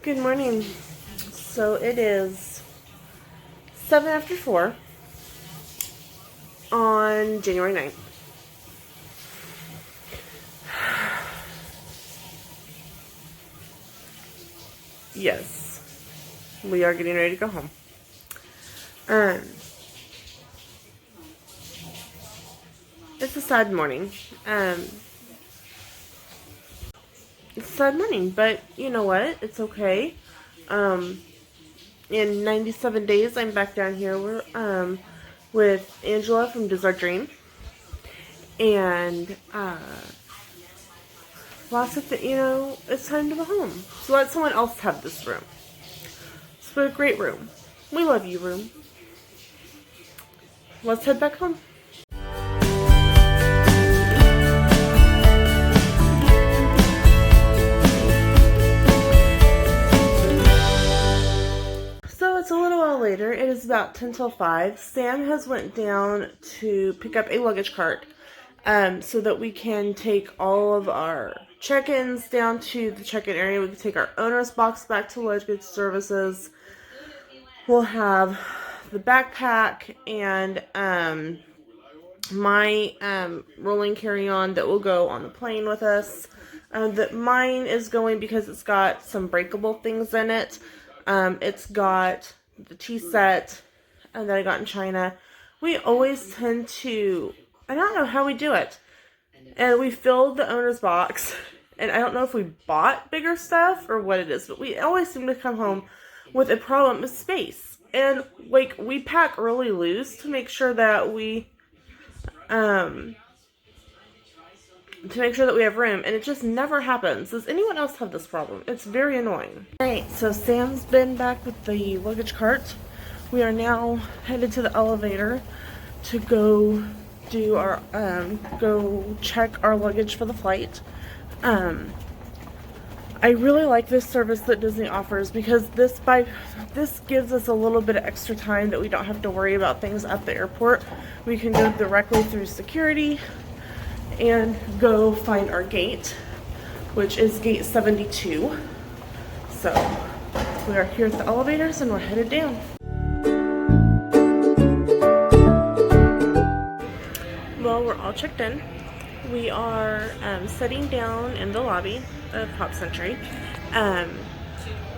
Good morning. So it is 7 after 4 on January 9th. Yes, we are getting ready to go home. It's a sad morning. It's a sad morning, but you know what? It's okay. In 97 days, I'm back down here with Angela from Does Our Dream. And lots of it's time to go home. So let someone else have this room. It's a great room. We love you, room. Let's head back home. So it's a little while later. It is about 10 till 5. Sam has went down to pick up a luggage cart so that we can take all of our check-ins down to the check-in area. We can take our owner's box back to luggage services. We'll have the backpack and my rolling carry-on that will go on the plane with us. Mine is going because it's got some breakable things in it. It's got the tea set that I got in China. We always tend to, I don't know how we do it. And we filled the owner's box. And I don't know if we bought bigger stuff or what it is, but we always seem to come home with a problem with space. And like we pack really loose to make sure that we have room, and it just never happens. Does anyone else have this problem? It's very annoying. Alright, so Sam's been back with the luggage cart. We are now headed to the elevator to go do our go check our luggage for the flight. I really like this service that Disney offers because this gives us a little bit of extra time that we don't have to worry about things at the airport. We can go directly through security and go find our gate, which is gate 72. So we are here at the elevators and we're headed down. Well, we're all checked in. We are sitting down in the lobby of Pop Century.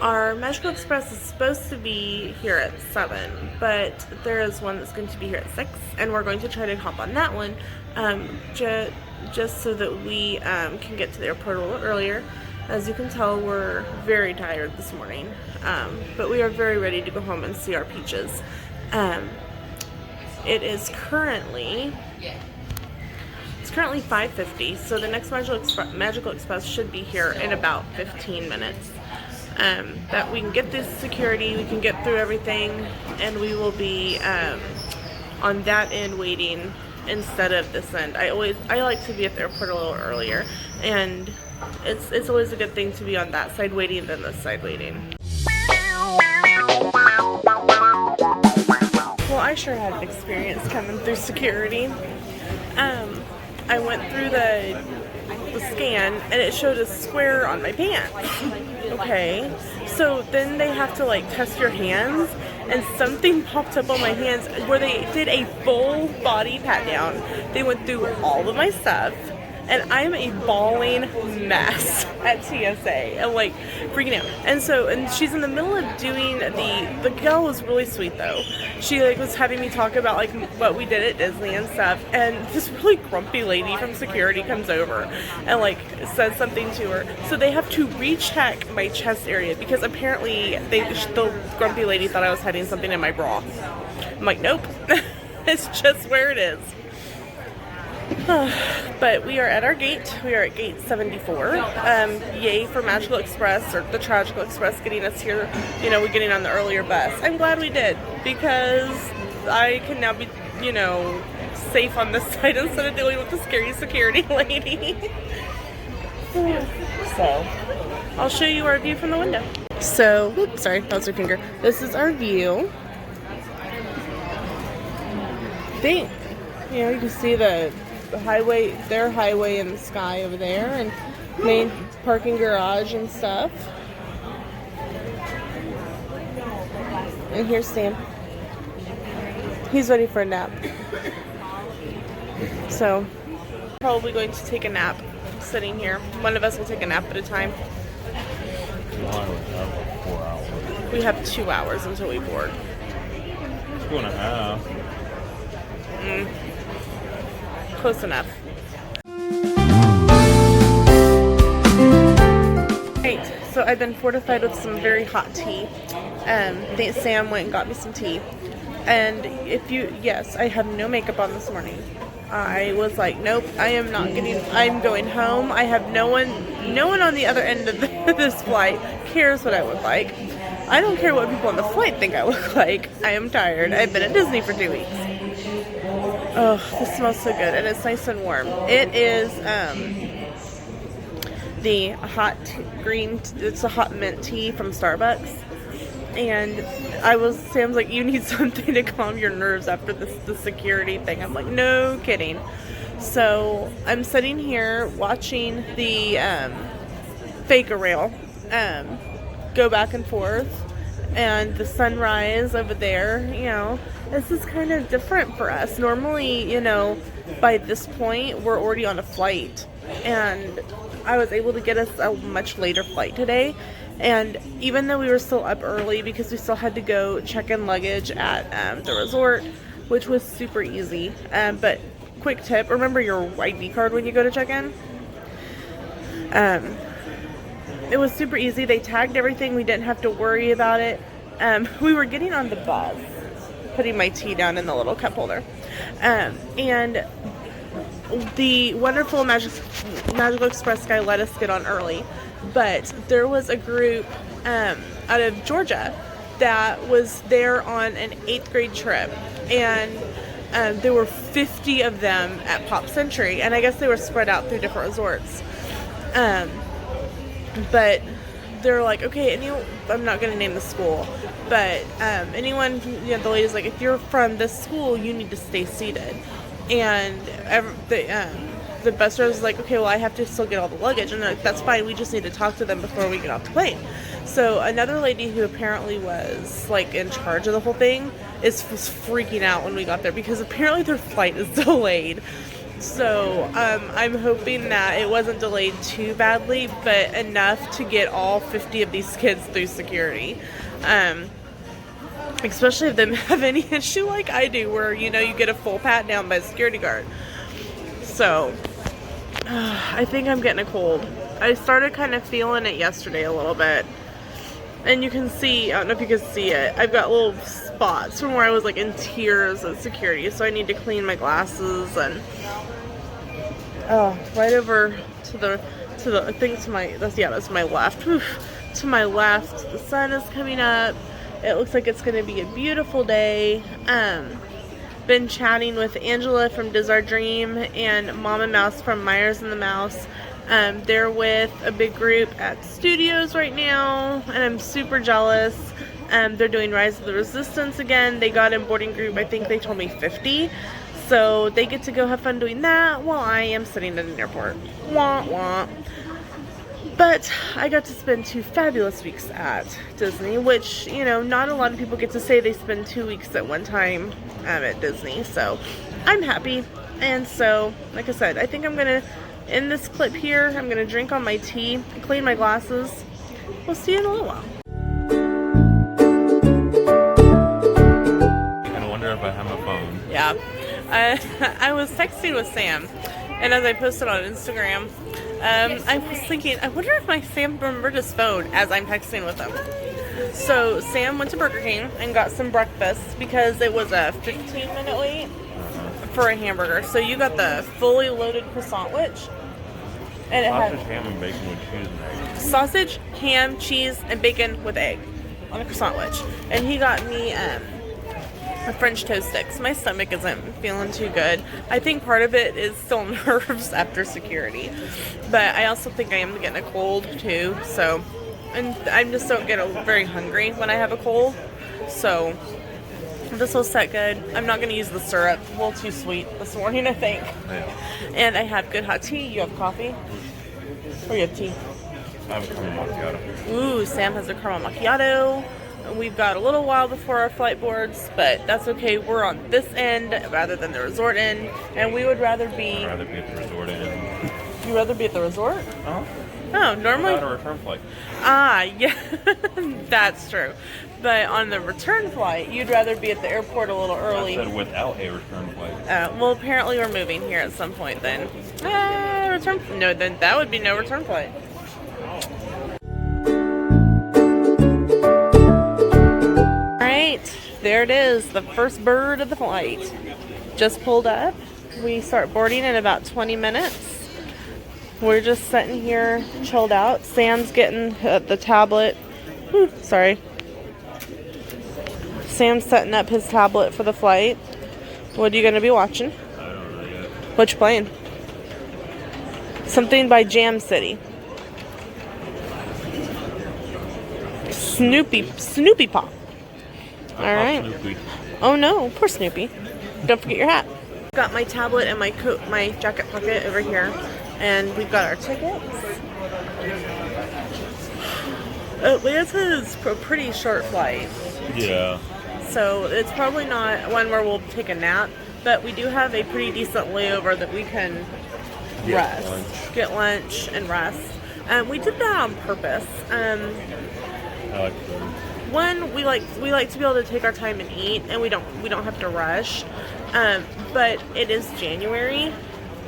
Our Magical Express is supposed to be here at 7, but there is one that's going to be here at 6, and we're going to try to hop on that one just so that we can get to the airport a little earlier. As you can tell, we're very tired this morning, but we are very ready to go home and see our peaches. It's currently 5:50, so the next Magical Express should be here in about 15 minutes. That we can get through security, we can get through everything, and we will be on that end waiting instead of this end. I like to be at the airport a little earlier, and it's always a good thing to be on that side waiting than this side waiting. Well, I sure had an experience coming through security. I went through the scan and it showed a square on my pants. Okay, so then they have to like test your hands, and something popped up on my hands where they did a full body pat down. They went through all of my stuff, and I'm a bawling mess at TSA. I'm like freaking out. And she's in the middle of doing the girl was really sweet though. She like was having me talk about like what we did at Disney and stuff. And this really grumpy lady from security comes over and like says something to her. So they have to recheck my chest area because apparently the grumpy lady thought I was hiding something in my bra. I'm like, nope, it's just where it is. But we are at our gate. We are at gate 74. Yay for Magical Express, or the Tragical Express, getting us here. We're getting on the earlier bus. I'm glad we did, because I can now be, safe on this side instead of dealing with the scary security lady. So, I'll show you our view from the window. So, oops, sorry, that was your finger. This is our view. You can see the highway, their highway in the sky over there, and main parking garage and stuff. And here's Sam. He's ready for a nap. So, probably going to take a nap sitting here. One of us will take a nap at a time. We have 2 hours until we board. 2.5. Close enough. Right, so I've been fortified with some very hot tea. Sam went and got me some tea. And yes, I have no makeup on this morning. I was like, nope, I'm going home. I have no one on the other end of this flight cares what I look like. I don't care what people on the flight think I look like. I am tired. I've been at Disney for 2 weeks. Oh, this smells so good, and it's nice and warm. It is the hot it's a hot mint tea from Starbucks. And Sam's like, you need something to calm your nerves after the security thing. I'm like, no kidding. So I'm sitting here watching the Faker rail go back and forth, and the sunrise over there. This is kind of different for us. Normally, by this point, we're already on a flight, and I was able to get us a much later flight today. And even though we were still up early because we still had to go check in luggage at the resort, which was super easy. But quick tip, remember your ID card when you go to check in. It was super easy. They tagged everything. We didn't have to worry about it. We were getting on the bus, putting my tea down in the little cup holder. And the wonderful Magical Express guy let us get on early. But there was a group out of Georgia that was there on an 8th grade trip, and there were 50 of them at Pop Century, and I guess they were spread out through different resorts. But they're like, okay, I'm not going to name the school, but anyone, the lady's like, if you're from this school, you need to stay seated. And the bus driver was like, okay, well, I have to still get all the luggage. And they're like, that's fine. We just need to talk to them before we get off the plane. So another lady who apparently was like in charge of the whole thing was freaking out when we got there because apparently their flight is delayed. So I'm hoping that it wasn't delayed too badly, but enough to get all 50 of these kids through security. Especially if they have any issue like I do where, you get a full pat down by a security guard. So I think I'm getting a cold. I started kind of feeling it yesterday a little bit. And you can see, I don't know if you can see it, I've got little spots from where I was like in tears at security. So I need to clean my glasses and right over to the I think that's my left. To my left, the sun is coming up. It looks like it's going to be a beautiful day. Been chatting with Angela from Diz Our Dream and Mama Mouse from Myers and the Mouse. They're with a big group at Studios right now, and I'm super jealous. They're doing Rise of the Resistance again. They got in boarding group, I think they told me 50. So they get to go have fun doing that while I am sitting at an airport. Wah, wah. But I got to spend 2 fabulous weeks at Disney, which, not a lot of people get to say they spend 2 weeks at one time at Disney. So I'm happy. And so, like I said, I think I'm going to end this clip here. I'm going to drink on my tea, clean my glasses. We'll see you in a little while. I wonder if I have my phone. Yeah. I was texting with Sam, and as I posted on Instagram, I was thinking, I wonder if Sam remembered his phone as I'm texting with him. So Sam went to Burger King and got some breakfast because it was a 15-minute wait for a hamburger. So you got the fully loaded croissant wedge. And sausage, ham, and bacon with cheese and egg. Sausage, ham, cheese, and bacon with egg on a croissant wedge. And he got me a French toast sticks. My stomach isn't feeling too good. I think part of it is still nerves after security. But I also think I am getting a cold too. So, and I just don't get very hungry when I have a cold. So this will set good. I'm not going to use the syrup. A little too sweet this morning, I think. Yeah. And I have good hot tea. You have coffee? Or you have tea? I have a caramel macchiato. Ooh, Sam has a caramel macchiato. We've got a little while before our flight boards, but that's okay. We're on this end rather than the resort end, and we would rather be... I'd rather be at the resort end. You'd rather be at the resort? Uh-huh. Oh, normally... Without a return flight. Ah, yeah, that's true. But on the return flight, you'd rather be at the airport a little early. I said without a return flight. Well, apparently we're moving here at some point then. Return? No, then that would be no return flight. Alright, there it is, the first bird of the flight. Just pulled up. We start boarding in about 20 minutes. We're just sitting here, chilled out. Sam's getting the tablet. Sorry. Sam's setting up his tablet for the flight. What are you going to be watching? I don't know yet. What you playing? Something by Jam City. Snoopy Pop. Alright. Snoopy. Oh no, poor Snoopy. Don't forget your hat. Got my tablet and my coat, my jacket pocket over here. And we've got our tickets. Atlanta is a pretty short flight. Yeah. So it's probably not one where we'll take a nap, but we do have a pretty decent layover that we can get lunch and rest. We did that on purpose. I like food. One, we like to be able to take our time and eat, and we don't have to rush. But it is January,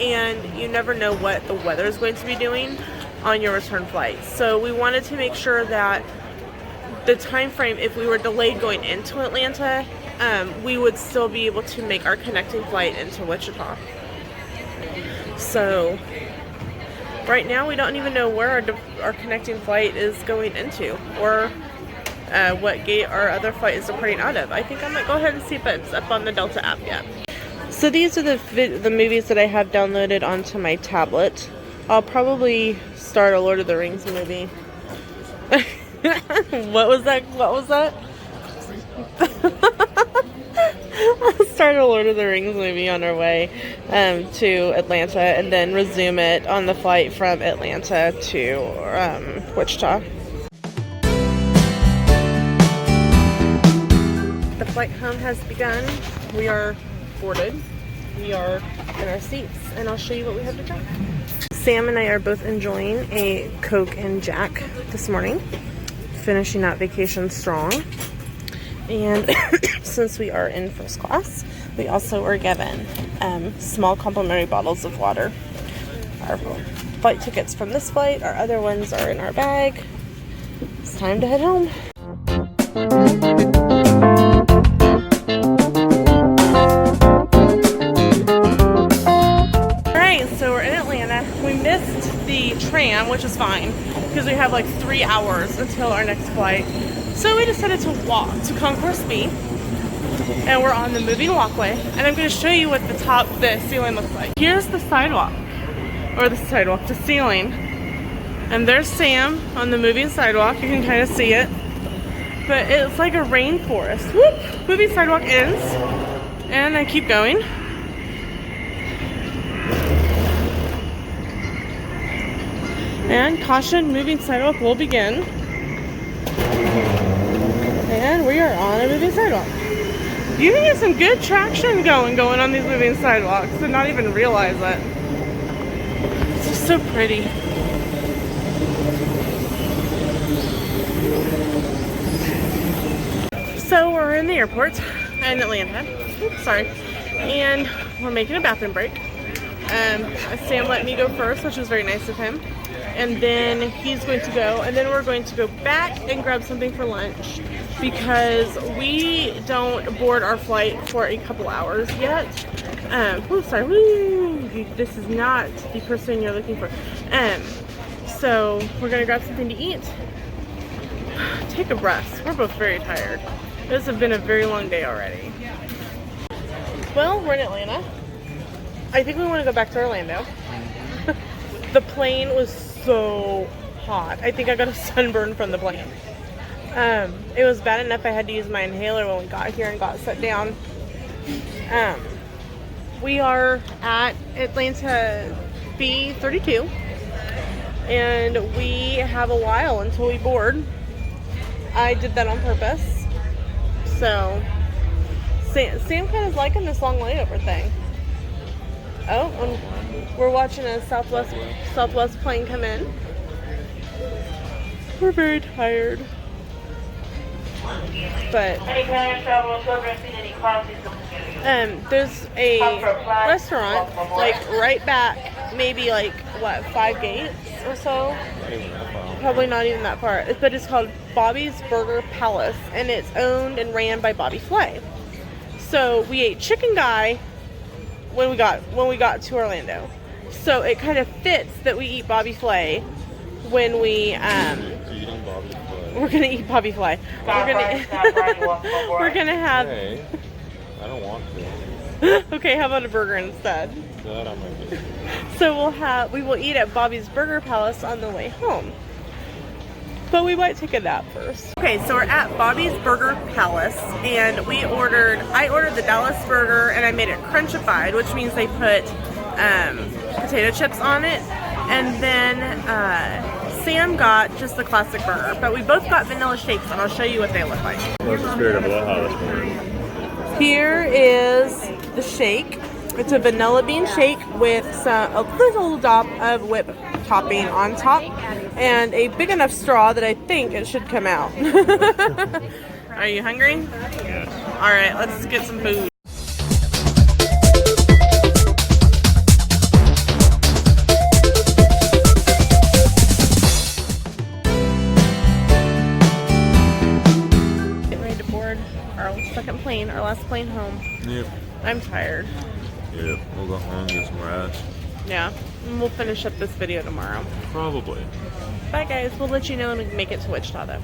and you never know what the weather is going to be doing on your return flight. So we wanted to make sure that the time frame, if we were delayed going into Atlanta, we would still be able to make our connecting flight into Wichita. So right now we don't even know where our connecting flight is going into, or what gate our other flight is departing out of. I think I might go ahead and see if it's up on the Delta app yet. So these are the movies that I have downloaded onto my tablet. I'll probably start a Lord of the Rings movie. What was that? I'll start a Lord of the Rings movie on our way to Atlanta, and then resume it on the flight from Atlanta to Wichita. The flight home has begun. We are boarded. We are in our seats, and I'll show you what we have to drink. Sam and I are both enjoying a Coke and Jack this morning, finishing out vacation strong. And since we are in first class, we also were given small complimentary bottles of water. Our flight tickets from this flight, our other ones are in our bag. It's time to head home. So we're in Atlanta. We missed the tram, which is fine because we have like 3 hours until our next flight. So we decided to walk to Concourse B, and we're on the moving walkway, and I'm going to show you what the ceiling looks like. Here's the sidewalk, the ceiling, and there's Sam on the moving sidewalk. You can kind of see it, but it's like a rainforest. Whoop! Moving sidewalk ends, and I keep going. And caution, moving sidewalk will begin. And we are on a moving sidewalk. You can get some good traction going on these moving sidewalks and not even realize it. It's just so pretty. So we're in the airport in Atlanta. Oops, sorry. And we're making a bathroom break. Sam let me go first, which was very nice of him. And then he's going to go, and then we're going to go back and grab something for lunch because we don't board our flight for a couple hours yet. This is not the person you're looking for. So we're gonna grab something to eat. Take a breath. We're both very tired. This has been a very long day already. Well, we're in Atlanta. I think we want to go back to Orlando. The plane was so hot. I think I got a sunburn from the plane. It was bad enough I had to use my inhaler when we got here and got set down. We are at Atlanta B32, and we have a while until we board. I did that on purpose. So, Sam kind of liking this long layover thing. Oh, and we're watching a Southwest plane come in. We're very tired. But there's a restaurant like right back, maybe like what, 5 gates or so. Probably not even that far. But it's called Bobby's Burger Palace, and it's owned and ran by Bobby Flay. So we ate Chicken Guy when we got to Orlando. So it kind of fits that we eat Bobby Flay when we we're gonna eat Bobby Flay. We're gonna have. Hey, I don't want to. Okay, how about a burger instead? That I might do. So we will eat at Bobby's Burger Palace on the way home. But we might take a nap first. Okay, so we're at Bobby's Burger Palace, and I ordered the Dallas burger, and I made it crunchified, which means they put potato chips on it. And then Sam got just the classic burger, but we both got vanilla shakes, and I'll show you what they look like. What's the spirit of aloha this morning? Here is the shake. It's a vanilla bean shake with a little dot of whipped topping on top, and a big enough straw that I think it should come out. Are you hungry? Yes. All right, let's get some food. Getting ready to board our second plane, our last plane home. Yep. I'm tired. Yep. We'll go home and get some rest. Yeah, and we'll finish up this video tomorrow. Probably. Bye guys, we'll let you know when we make it to Wichita though.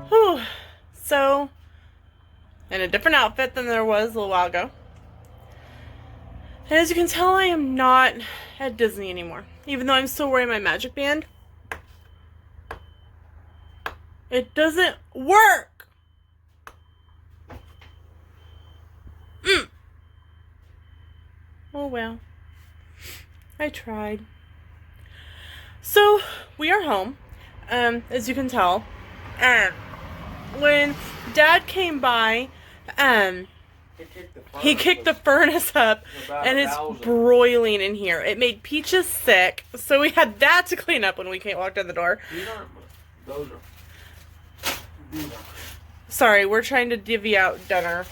Whew. So, in a different outfit than there was a little while ago. And as you can tell, I am not at Disney anymore. Even though I'm still wearing my magic band. It doesn't work! Oh well. I tried. So, we are home. As you can tell. When Dad came by, he kicked the furnace up, and it's broiling in here. It made Peaches sick, so we had that to clean up when we walked in the door. Sorry, we're trying to divvy out dinner.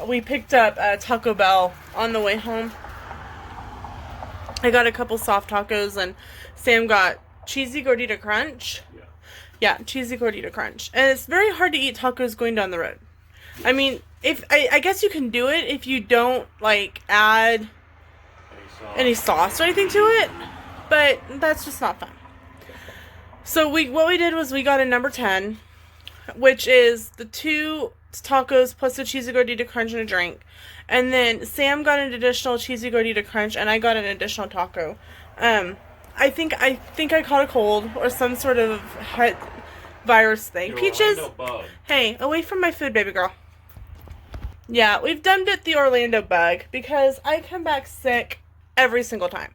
We picked up Taco Bell on the way home. I got a couple soft tacos, and Sam got cheesy gordita crunch. Yeah, cheesy gordita crunch. And it's very hard to eat tacos going down the road. I mean, I guess you can do it if you don't like add any sauce or anything to it, but that's just not fun. So what we did was we got a number 10, which is the 2 tacos plus the cheesy gordita crunch and a drink. And then Sam got an additional cheesy gordita crunch, and I got an additional taco. I think I caught a cold or some sort of virus thing. Peaches, hey, away from my food, baby girl. Yeah, we've dubbed it the Orlando bug because I come back sick every single time.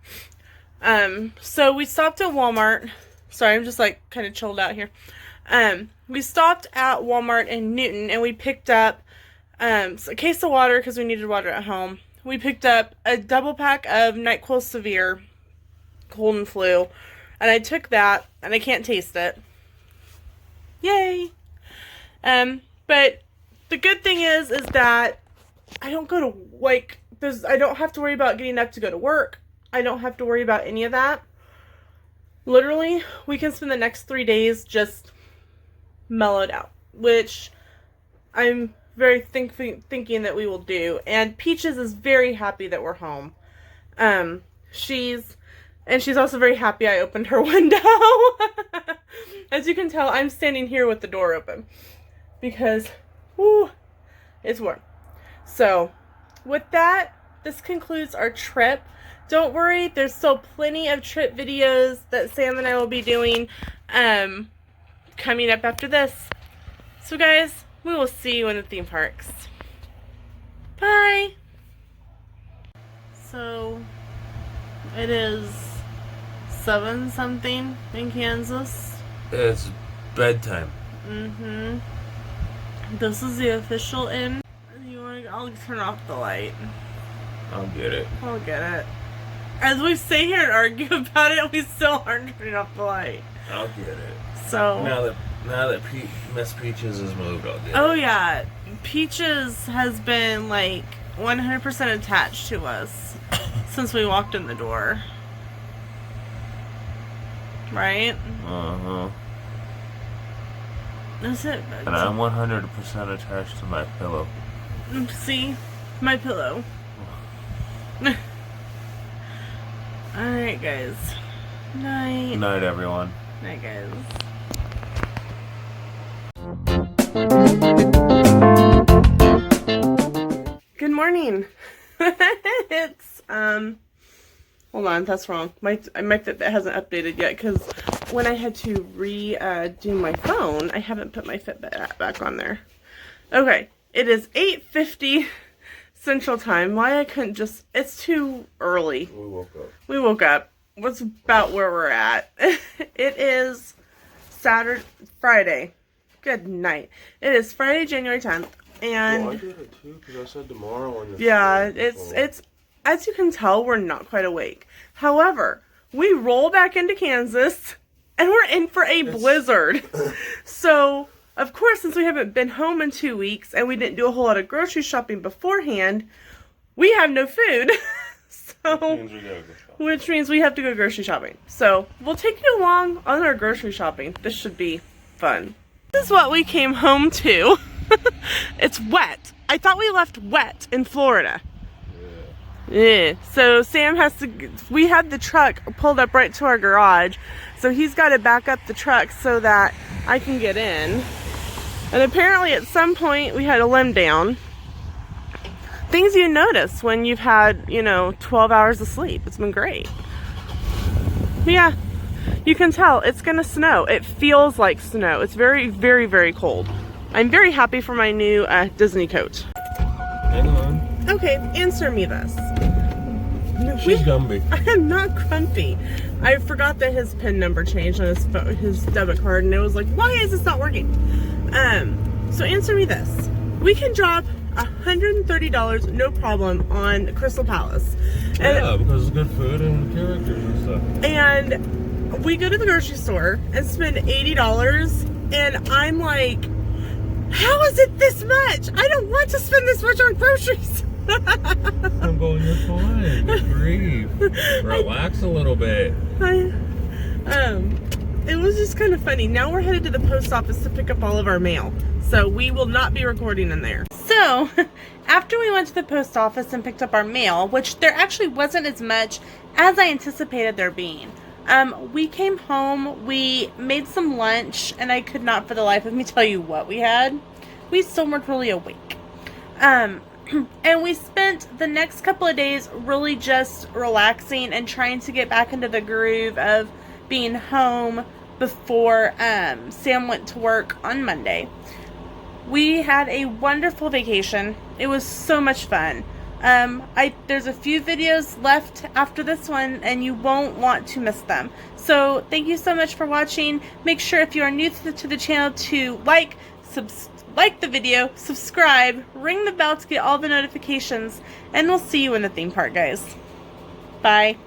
So we stopped at Walmart. Sorry, I'm just like kind of chilled out here. We stopped at Walmart in Newton, and we picked up a case of water because we needed water at home. We picked up a double pack of NyQuil Severe cold and flu, and I took that, and I can't taste it. Yay! But the good thing is that I don't go to I don't have to worry about getting up to go to work. I don't have to worry about any of that. Literally, we can spend the next 3 days just mellowed out, which I'm very thinking that we will do. And Peaches is very happy that we're home. She's also very happy I opened her window. As you can tell, I'm standing here with the door open because, whoo, it's warm. So, with that, this concludes our trip. Don't worry, there's still plenty of trip videos that Sam and I will be doing coming up after this. So guys, we will see you in the theme parks. Bye! So, it is 7 something in Kansas. It's bedtime. Mm-hmm. This is the official inn. I'll turn off the light. I'll get it. I'll get it. As we sit here and argue about it, we still aren't turning off the light. I'll get it. So now that Miss Peaches has moved, I'll get it. Oh yeah, Peaches has been like 100% attached to us since we walked in the door. Right? Uh-huh. That's it. And I'm 100% attached to my pillow. See? My pillow. Alright, guys. Night. Night, everyone. Night, guys. Good morning. It's, hold on, that's wrong. My Fitbit hasn't updated yet because when I had to redo my phone, I haven't put my Fitbit app back on there. Okay, it is 8:50 Central Time. Why I couldn't just, it's too early. We woke up. What's about where we're at? It is Friday. Good night. It is Friday, January 10th. And I did it too because I said tomorrow on the yeah, it's as you can tell, we're not quite awake. However, we roll back into Kansas and we're in for a blizzard. So, of course, since we haven't been home in 2 weeks and we didn't do a whole lot of grocery shopping beforehand, we have no food. Which means we have to go grocery shopping. So, we'll take you along on our grocery shopping. This should be fun. This is what we came home to. It's wet. I thought we left wet in Florida. Yeah. So Sam has to, we had the truck pulled up right to our garage. So he's got to back up the truck so that I can get in. And apparently at some point we had a limb down. Things you notice when you've had, 12 hours of sleep. It's been great. But yeah, you can tell it's going to snow. It feels like snow. It's very, very, very cold. I'm very happy for my new Disney coat. Hang on. Okay, answer me this. She's grumpy. I am not grumpy. I forgot that his PIN number changed on his debit card, and it was like, why is this not working? So answer me this. We can drop $130, no problem, on Crystal Palace. Yeah, because it's good food and characters and stuff. And we go to the grocery store and spend $80, and I'm like, how is it this much? I don't want to spend this much on groceries. I'm going, you're fine. Breathe. Relax a little bit. It was just kind of funny. Now we're headed to the post office to pick up all of our mail. So we will not be recording in there. So after we went to the post office and picked up our mail, which there actually wasn't as much as I anticipated there being. We came home, we made some lunch, and I could not for the life of me tell you what we had. We still weren't really awake. And we spent the next couple of days really just relaxing and trying to get back into the groove of being home before Sam went to work on Monday. We had a wonderful vacation. It was so much fun. There's a few videos left after this one, and you won't want to miss them. So thank you so much for watching. Make sure if you are new to the channel to like the video, subscribe, ring the bell to get all the notifications, and we'll see you in the theme park, guys. Bye.